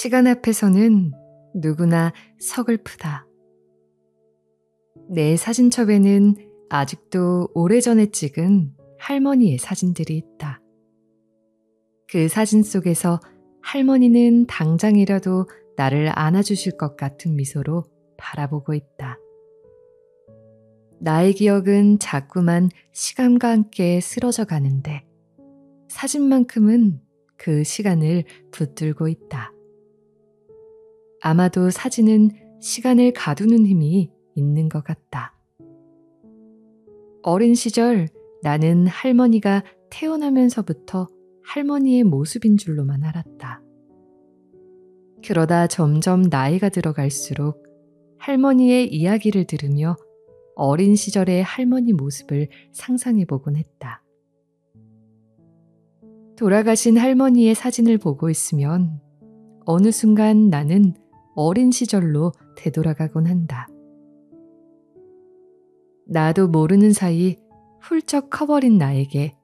시간 앞에서는 누구나 서글프다. 내 사진첩에는 아직도 오래전에 찍은 할머니의 사진들이 있다. 그 사진 속에서 할머니는 당장이라도 나를 안아주실 것 같은 미소로 바라보고 있다. 나의 기억은 자꾸만 시간과 함께 쓰러져 가는데 사진만큼은 그 시간을 붙들고 있다. 아마도 사진은 시간을 가두는 힘이 있는 것 같다. 어린 시절 나는 할머니가 태어나면서부터 할머니의 모습인 줄로만 알았다. 그러다 점점 나이가 들어갈수록 할머니의 이야기를 들으며 어린 시절의 할머니 모습을 상상해 보곤 했다. 돌아가신 할머니의 사진을 보고 있으면 어느 순간 나는 어린 시절로 되돌아가곤 한다. 나도 모르는 사이 훌쩍 커버린 나에게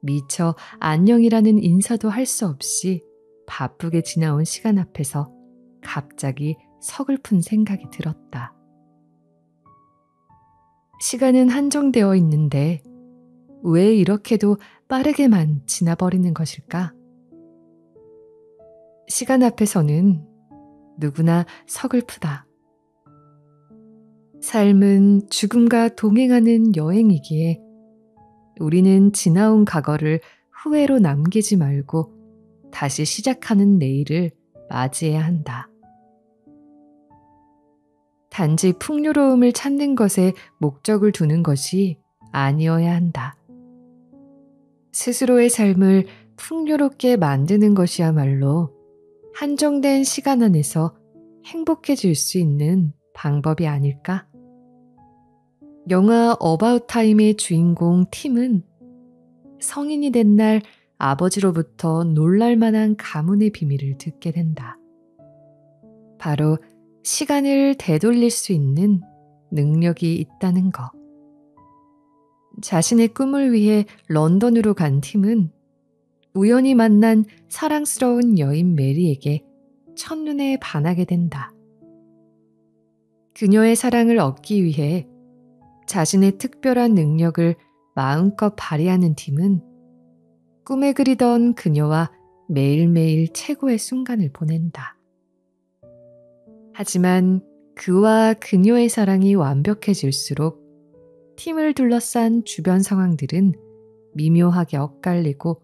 미처 안녕이라는 인사도 할 수 없이 바쁘게 지나온 시간 앞에서 갑자기 서글픈 생각이 들었다. 시간은 한정되어 있는데 왜 이렇게도 빠르게만 지나버리는 것일까? 시간 앞에서는 누구나 서글프다. 삶은 죽음과 동행하는 여행이기에 우리는 지나온 과거를 후회로 남기지 말고 다시 시작하는 내일을 맞이해야 한다. 단지 풍요로움을 찾는 것에 목적을 두는 것이 아니어야 한다. 스스로의 삶을 풍요롭게 만드는 것이야말로 한정된 시간 안에서 행복해질 수 있는 방법이 아닐까? 영화 어바웃 타임의 주인공 팀은 성인이 된 날 아버지로부터 놀랄만한 가문의 비밀을 듣게 된다. 바로 시간을 되돌릴 수 있는 능력이 있다는 것. 자신의 꿈을 위해 런던으로 간 팀은 우연히 만난 사랑스러운 여인 메리에게 첫눈에 반하게 된다. 그녀의 사랑을 얻기 위해 자신의 특별한 능력을 마음껏 발휘하는 팀은 꿈에 그리던 그녀와 매일매일 최고의 순간을 보낸다. 하지만 그와 그녀의 사랑이 완벽해질수록 팀을 둘러싼 주변 상황들은 미묘하게 엇갈리고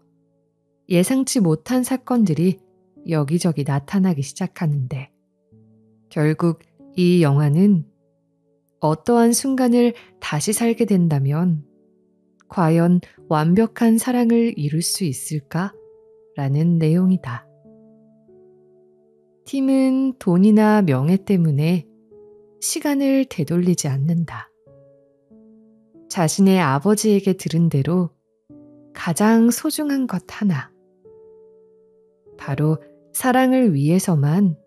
예상치 못한 사건들이 여기저기 나타나기 시작하는데 결국 이 영화는 어떠한 순간을 다시 살게 된다면 과연 완벽한 사랑을 이룰 수 있을까? 라는 내용이다. 팀은 돈이나 명예 때문에 시간을 되돌리지 않는다. 자신의 아버지에게 들은 대로 가장 소중한 것 하나, 바로 사랑을 위해서만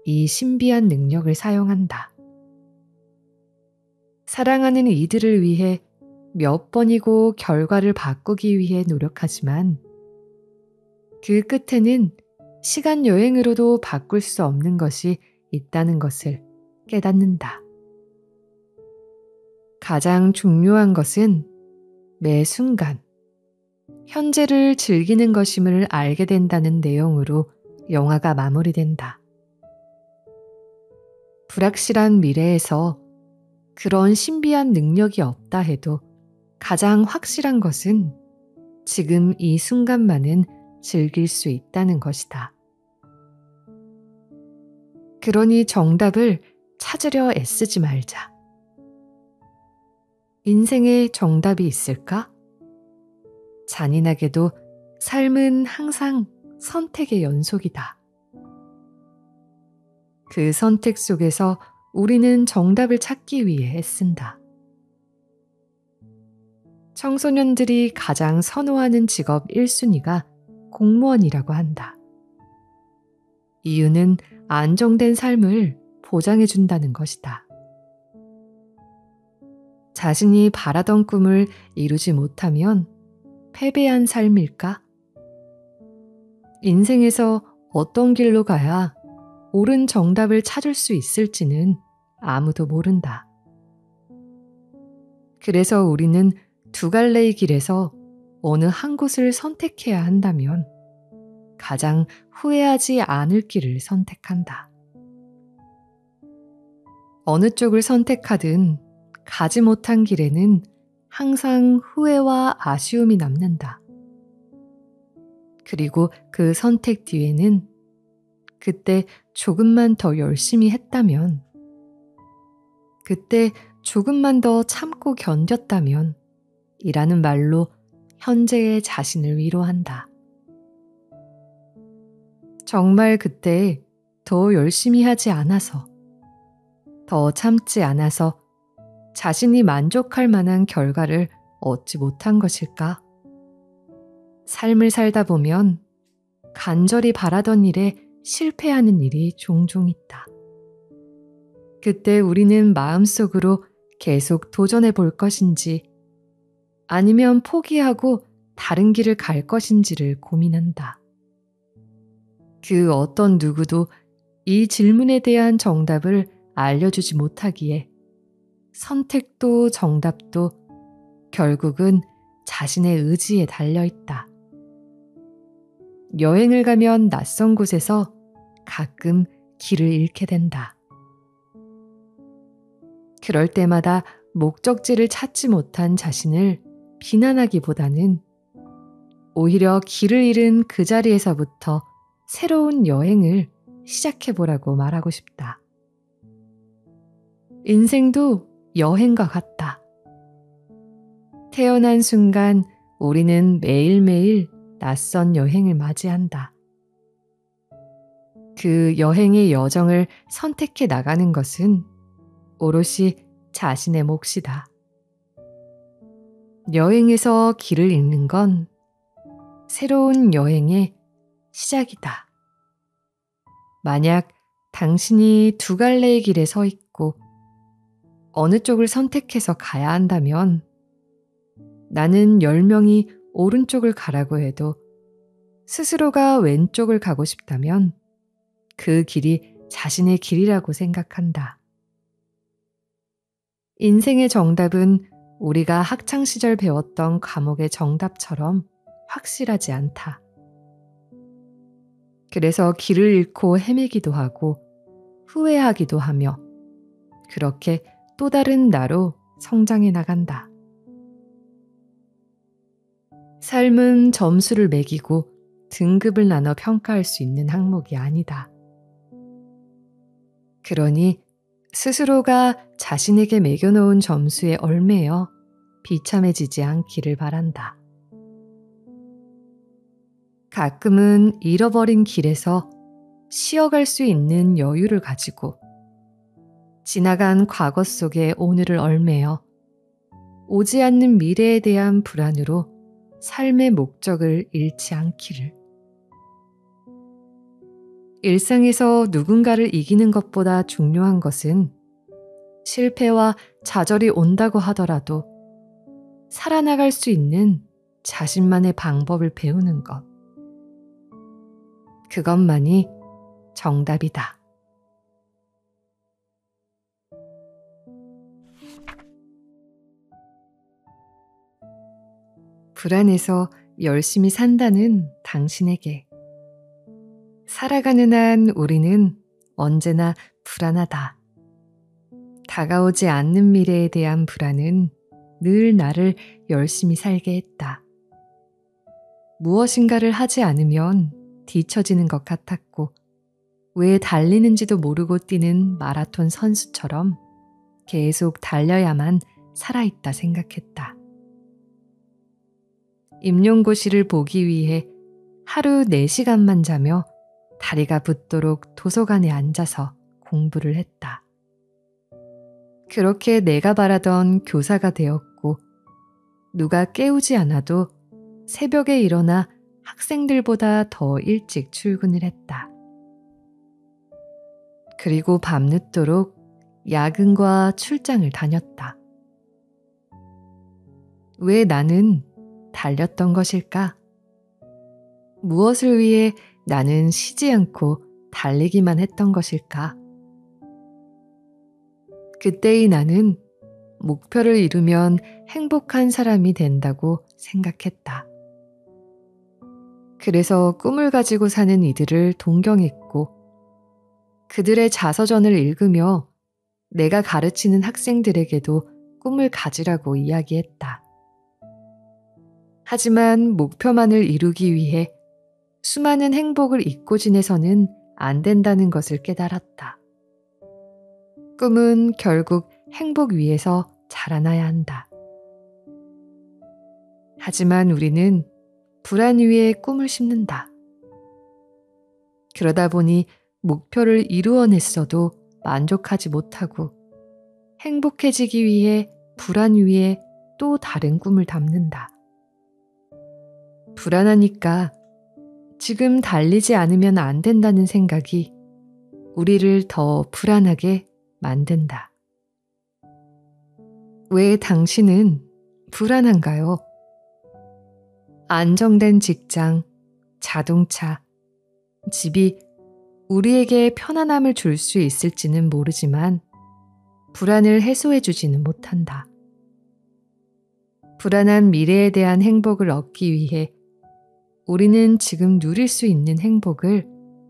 이 신비한 능력을 사용한다. 사랑하는 이들을 위해 몇 번이고 결과를 바꾸기 위해 노력하지만 그 끝에는 시간 여행으로도 바꿀 수 없는 것이 있다는 것을 깨닫는다. 가장 중요한 것은 매 순간 현재를 즐기는 것임을 알게 된다는 내용으로 영화가 마무리된다. 불확실한 미래에서 그런 신비한 능력이 없다 해도 가장 확실한 것은 지금 이 순간만은 즐길 수 있다는 것이다. 그러니 정답을 찾으려 애쓰지 말자. 인생에 정답이 있을까? 잔인하게도 삶은 항상 선택의 연속이다. 그 선택 속에서 우리는 정답을 찾기 위해 애쓴다. 청소년들이 가장 선호하는 직업 1순위가 공무원이라고 한다. 이유는 안정된 삶을 보장해준다는 것이다. 자신이 바라던 꿈을 이루지 못하면 패배한 삶일까? 인생에서 어떤 길로 가야 옳은 정답을 찾을 수 있을지는 아무도 모른다. 그래서 우리는 두 갈래의 길에서 어느 한 곳을 선택해야 한다면 가장 후회하지 않을 길을 선택한다. 어느 쪽을 선택하든 가지 못한 길에는 항상 후회와 아쉬움이 남는다. 그리고 그 선택 뒤에는 그때 조금만 더 열심히 했다면, 그때 조금만 더 참고 견뎠다면 이라는 말로 현재의 자신을 위로한다. 정말 그때 더 열심히 하지 않아서, 더 참지 않아서 자신이 만족할 만한 결과를 얻지 못한 것일까? 삶을 살다 보면 간절히 바라던 일에 실패하는 일이 종종 있다. 그때 우리는 마음속으로 계속 도전해 볼 것인지 아니면 포기하고 다른 길을 갈 것인지를 고민한다. 그 어떤 누구도 이 질문에 대한 정답을 알려주지 못하기에 선택도 정답도 결국은 자신의 의지에 달려있다. 여행을 가면 낯선 곳에서 가끔 길을 잃게 된다. 그럴 때마다 목적지를 찾지 못한 자신을 비난하기보다는 오히려 길을 잃은 그 자리에서부터 새로운 여행을 시작해보라고 말하고 싶다. 인생도 여행과 같다. 태어난 순간 우리는 매일매일 낯선 여행을 맞이한다. 그 여행의 여정을 선택해 나가는 것은 오롯이 자신의 몫이다. 여행에서 길을 잃는 건 새로운 여행의 시작이다. 만약 당신이 두 갈래의 길에 서 있고 어느 쪽을 선택해서 가야 한다면 나는 10명이 오른쪽을 가라고 해도 스스로가 왼쪽을 가고 싶다면 그 길이 자신의 길이라고 생각한다. 인생의 정답은 우리가 학창시절 배웠던 과목의 정답처럼 확실하지 않다. 그래서 길을 잃고 헤매기도 하고 후회하기도 하며 그렇게 또 다른 나로 성장해 나간다. 삶은 점수를 매기고 등급을 나눠 평가할 수 있는 항목이 아니다. 그러니 스스로가 자신에게 매겨놓은 점수에 얽매여 비참해지지 않기를 바란다. 가끔은 잃어버린 길에서 쉬어갈 수 있는 여유를 가지고 지나간 과거 속에 오늘을 얽매여 오지 않는 미래에 대한 불안으로 삶의 목적을 잃지 않기를. 일상에서 누군가를 이기는 것보다 중요한 것은 실패와 좌절이 온다고 하더라도 살아나갈 수 있는 자신만의 방법을 배우는 것. 그것만이 정답이다. 불안해서 열심히 산다는 당신에게. 살아가는 한 우리는 언제나 불안하다. 다가오지 않는 미래에 대한 불안은 늘 나를 열심히 살게 했다. 무엇인가를 하지 않으면 뒤처지는 것 같았고 왜 달리는지도 모르고 뛰는 마라톤 선수처럼 계속 달려야만 살아있다 생각했다. 임용고시를 보기 위해 하루 4시간만 자며 다리가 붓도록 도서관에 앉아서 공부를 했다. 그렇게 내가 바라던 교사가 되었고 누가 깨우지 않아도 새벽에 일어나 학생들보다 더 일찍 출근을 했다. 그리고 밤늦도록 야근과 출장을 다녔다. 왜 나는 달렸던 것일까? 무엇을 위해 나는 쉬지 않고 달리기만 했던 것일까? 그때의 나는 목표를 이루면 행복한 사람이 된다고 생각했다. 그래서 꿈을 가지고 사는 이들을 동경했고 그들의 자서전을 읽으며 내가 가르치는 학생들에게도 꿈을 가지라고 이야기했다. 하지만 목표만을 이루기 위해 수많은 행복을 잊고 지내서는 안 된다는 것을 깨달았다. 꿈은 결국 행복 위에서 자라나야 한다. 하지만 우리는 불안 위에 꿈을 심는다. 그러다 보니 목표를 이루어냈어도 만족하지 못하고 행복해지기 위해 불안 위에 또 다른 꿈을 담는다. 불안하니까 지금 달리지 않으면 안 된다는 생각이 우리를 더 불안하게 만든다. 왜 당신은 불안한가요? 안정된 직장, 자동차, 집이 우리에게 편안함을 줄 수 있을지는 모르지만 불안을 해소해 주지는 못한다. 불안한 미래에 대한 행복을 얻기 위해 우리는 지금 누릴 수 있는 행복을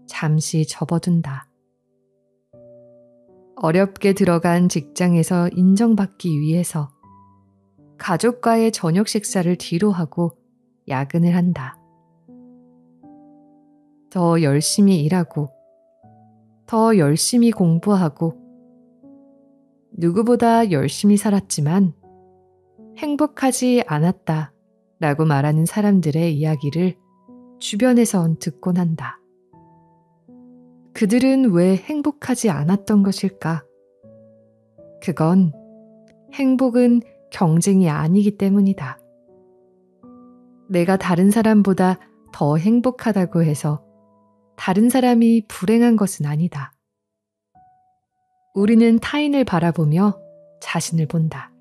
잠시 접어둔다. 어렵게 들어간 직장에서 인정받기 위해서 가족과의 저녁 식사를 뒤로 하고 야근을 한다. 더 열심히 일하고 더 열심히 공부하고 누구보다 열심히 살았지만 행복하지 않았다 라고 말하는 사람들의 이야기를 주변에선 듣곤 한다. 그들은 왜 행복하지 않았던 것일까? 그건 행복은 경쟁이 아니기 때문이다. 내가 다른 사람보다 더 행복하다고 해서 다른 사람이 불행한 것은 아니다. 우리는 타인을 바라보며 자신을 본다.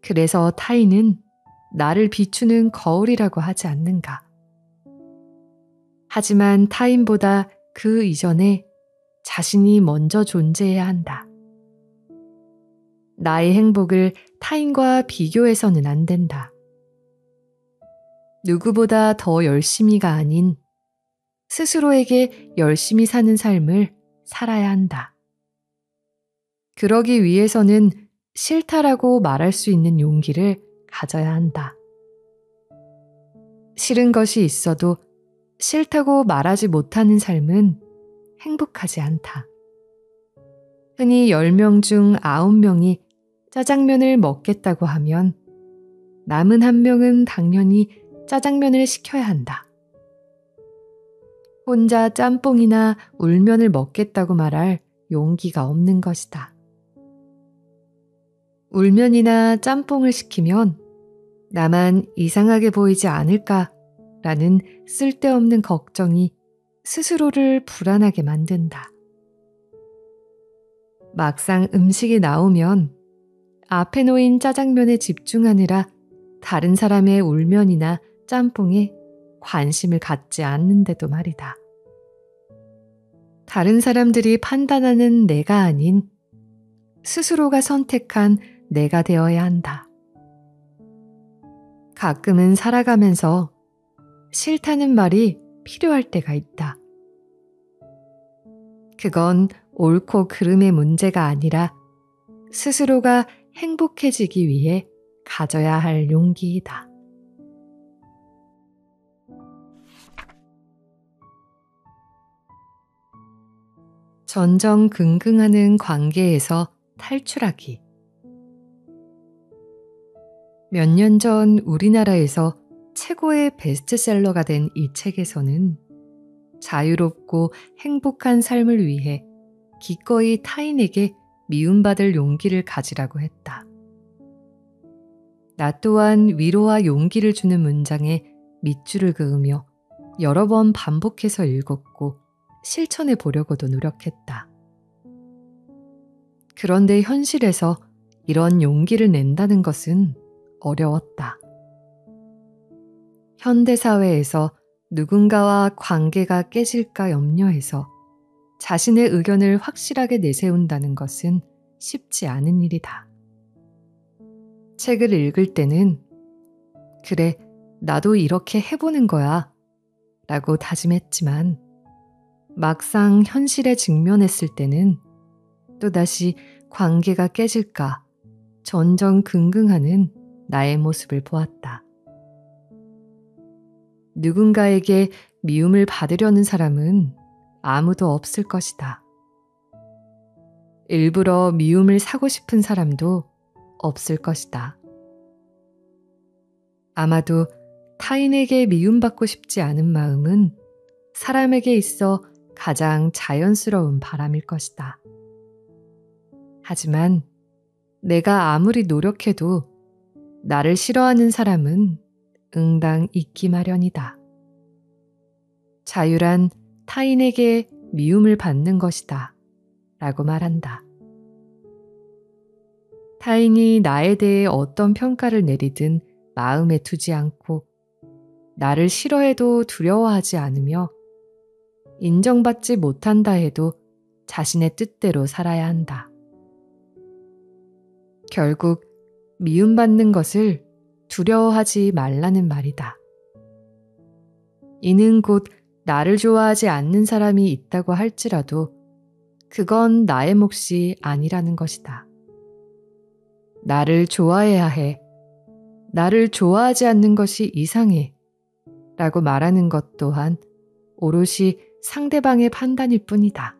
그래서 타인은 나를 비추는 거울이라고 하지 않는가. 하지만 타인보다 그 이전에 자신이 먼저 존재해야 한다. 나의 행복을 타인과 비교해서는 안 된다. 누구보다 더 열심히가 아닌 스스로에게 열심히 사는 삶을 살아야 한다. 그러기 위해서는 싫다라고 말할 수 있는 용기를 가져야 한다. 싫은 것이 있어도 싫다고 말하지 못하는 삶은 행복하지 않다. 흔히 10명 중 9명이 짜장면을 먹겠다고 하면 남은 1명은 당연히 짜장면을 시켜야 한다. 혼자 짬뽕이나 울면을 먹겠다고 말할 용기가 없는 것이다. 울면이나 짬뽕을 시키면 나만 이상하게 보이지 않을까라는 쓸데없는 걱정이 스스로를 불안하게 만든다. 막상 음식이 나오면 앞에 놓인 짜장면에 집중하느라 다른 사람의 울면이나 짬뽕에 관심을 갖지 않는데도 말이다. 다른 사람들이 판단하는 내가 아닌 스스로가 선택한 내가 되어야 한다. 가끔은 살아가면서 싫다는 말이 필요할 때가 있다. 그건 옳고 그름의 문제가 아니라 스스로가 행복해지기 위해 가져야 할 용기이다. 전전긍긍하는 관계에서 탈출하기. 몇 년 전 우리나라에서 최고의 베스트셀러가 된 이 책에서는 자유롭고 행복한 삶을 위해 기꺼이 타인에게 미움받을 용기를 가지라고 했다. 나 또한 위로와 용기를 주는 문장에 밑줄을 그으며 여러 번 반복해서 읽었고 실천해 보려고도 노력했다. 그런데 현실에서 이런 용기를 낸다는 것은 어려웠다. 현대사회에서 누군가와 관계가 깨질까 염려해서 자신의 의견을 확실하게 내세운다는 것은 쉽지 않은 일이다. 책을 읽을 때는 그래, 나도 이렇게 해보는 거야 라고 다짐했지만 막상 현실에 직면했을 때는 또다시 관계가 깨질까 전전긍긍하는 나의 모습을 보았다. 누군가에게 미움을 받으려는 사람은 아무도 없을 것이다. 일부러 미움을 사고 싶은 사람도 없을 것이다. 아마도 타인에게 미움받고 싶지 않은 마음은 사람에게 있어 가장 자연스러운 바람일 것이다. 하지만 내가 아무리 노력해도 나를 싫어하는 사람은 응당 있기 마련이다. 자유란 타인에게 미움을 받는 것이다 라고 말한다. 타인이 나에 대해 어떤 평가를 내리든 마음에 두지 않고 나를 싫어해도 두려워하지 않으며 인정받지 못한다 해도 자신의 뜻대로 살아야 한다. 결국 미움받는 것을 두려워하지 말라는 말이다. 이는 곧 나를 좋아하지 않는 사람이 있다고 할지라도 그건 나의 몫이 아니라는 것이다. 나를 좋아해야 해. 나를 좋아하지 않는 것이 이상해. 라고 말하는 것 또한 오롯이 상대방의 판단일 뿐이다.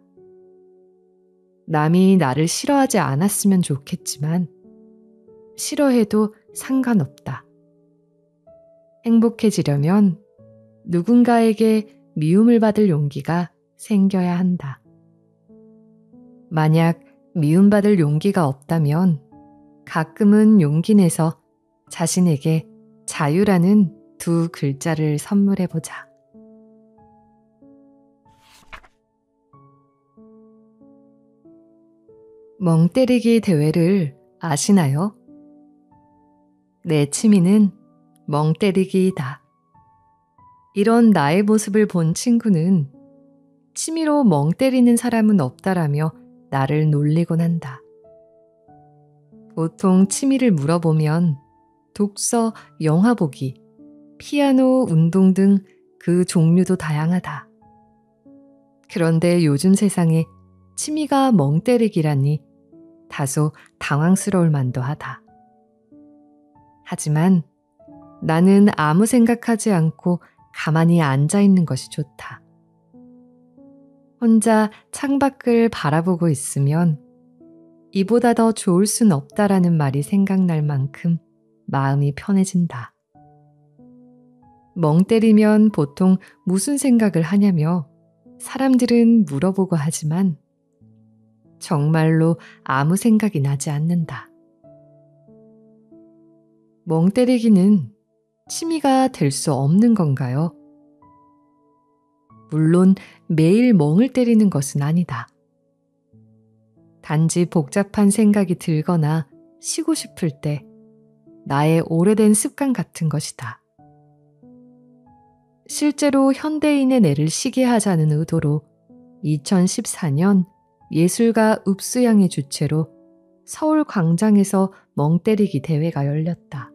남이 나를 싫어하지 않았으면 좋겠지만 싫어해도 상관없다. 행복해지려면 누군가에게 미움을 받을 용기가 생겨야 한다. 만약 미움받을 용기가 없다면 가끔은 용기 내서 자신에게 자유라는 두 글자를 선물해보자. 멍때리기 대회를 아시나요? 내 취미는 멍때리기이다. 이런 나의 모습을 본 친구는 취미로 멍 때리는 사람은 없다라며 나를 놀리곤 한다. 보통 취미를 물어보면 독서, 영화 보기, 피아노, 운동 등 그 종류도 다양하다. 그런데 요즘 세상에 취미가 멍 때리기라니 다소 당황스러울 만도 하다. 하지만 나는 아무 생각하지 않고 가만히 앉아 있는 것이 좋다. 혼자 창밖을 바라보고 있으면 이보다 더 좋을 순 없다라는 말이 생각날 만큼 마음이 편해진다. 멍 때리면 보통 무슨 생각을 하냐며 사람들은 물어보고 하지만 정말로 아무 생각이 나지 않는다. 멍 때리기는 취미가 될 수 없는 건가요? 물론 매일 멍을 때리는 것은 아니다. 단지 복잡한 생각이 들거나 쉬고 싶을 때 나의 오래된 습관 같은 것이다. 실제로 현대인의 뇌를 쉬게 하자는 의도로 2014년 예술가 읍수양의 주최로 서울 광장에서 멍 때리기 대회가 열렸다.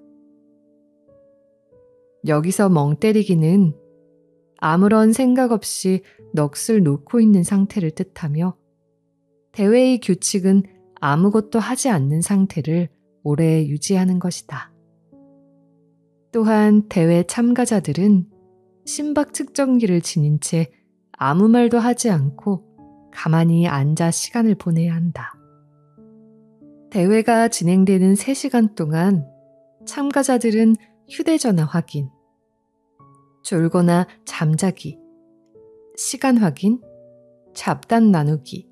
여기서 멍 때리기는 아무런 생각 없이 넋을 놓고 있는 상태를 뜻하며 대회의 규칙은 아무것도 하지 않는 상태를 오래 유지하는 것이다. 또한 대회 참가자들은 심박 측정기를 지닌 채 아무 말도 하지 않고 가만히 앉아 시간을 보내야 한다. 대회가 진행되는 3시간 동안 참가자들은 휴대전화 확인, 졸거나 잠자기, 시간 확인, 잡담 나누기,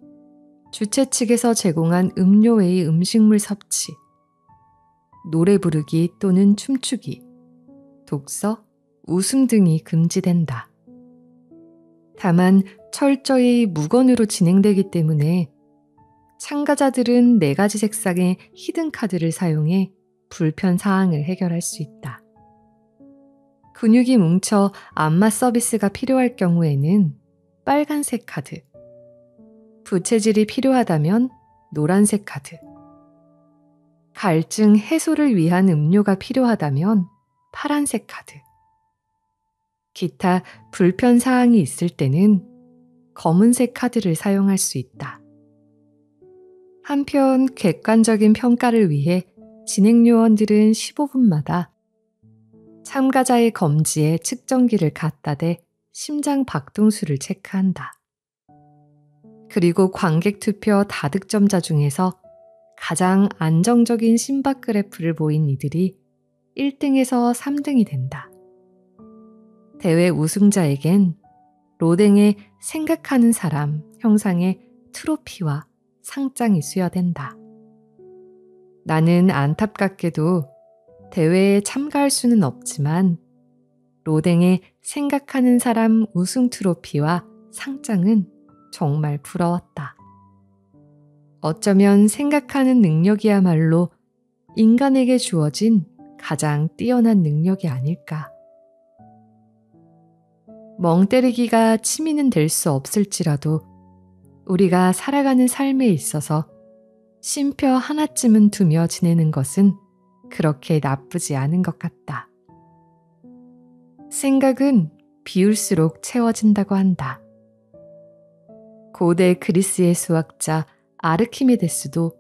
주최 측에서 제공한 음료 외의 음식물 섭취, 노래 부르기 또는 춤추기, 독서, 웃음 등이 금지된다. 다만 철저히 무건으로 진행되기 때문에 참가자들은 4가지 색상의 히든카드를 사용해 불편 사항을 해결할 수 있다. 근육이 뭉쳐 안마 서비스가 필요할 경우에는 빨간색 카드, 부채질이 필요하다면 노란색 카드, 갈증 해소를 위한 음료가 필요하다면 파란색 카드, 기타 불편 사항이 있을 때는 검은색 카드를 사용할 수 있다. 한편 객관적인 평가를 위해 진행 요원들은 15분마다 참가자의 검지에 측정기를 갖다 대 심장 박동수를 체크한다. 그리고 관객 투표 다득점자 중에서 가장 안정적인 심박 그래프를 보인 이들이 1등에서 3등이 된다. 대회 우승자에겐 로댕의 생각하는 사람 형상의 트로피와 상장이 수여된다. 나는 안타깝게도 대회에 참가할 수는 없지만 로댕의 생각하는 사람 우승 트로피와 상장은 정말 부러웠다. 어쩌면 생각하는 능력이야말로 인간에게 주어진 가장 뛰어난 능력이 아닐까. 멍 때리기가 취미는 될 수 없을지라도 우리가 살아가는 삶에 있어서 쉼표 하나쯤은 두며 지내는 것은 그렇게 나쁘지 않은 것 같다. 생각은 비울수록 채워진다고 한다. 고대 그리스의 수학자 아르키메데스도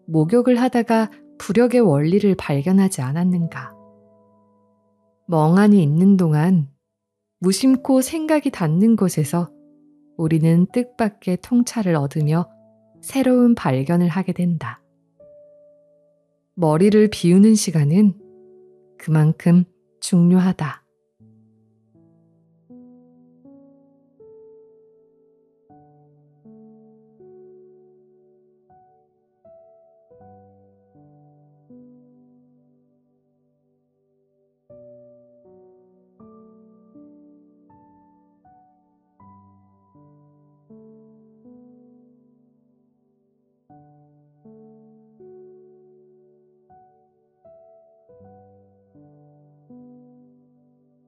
목욕을 하다가 부력의 원리를 발견하지 않았는가. 멍하니 있는 동안 무심코 생각이 닿는 곳에서 우리는 뜻밖의 통찰을 얻으며 새로운 발견을 하게 된다. 머리를 비우는 시간은 그만큼 중요하다.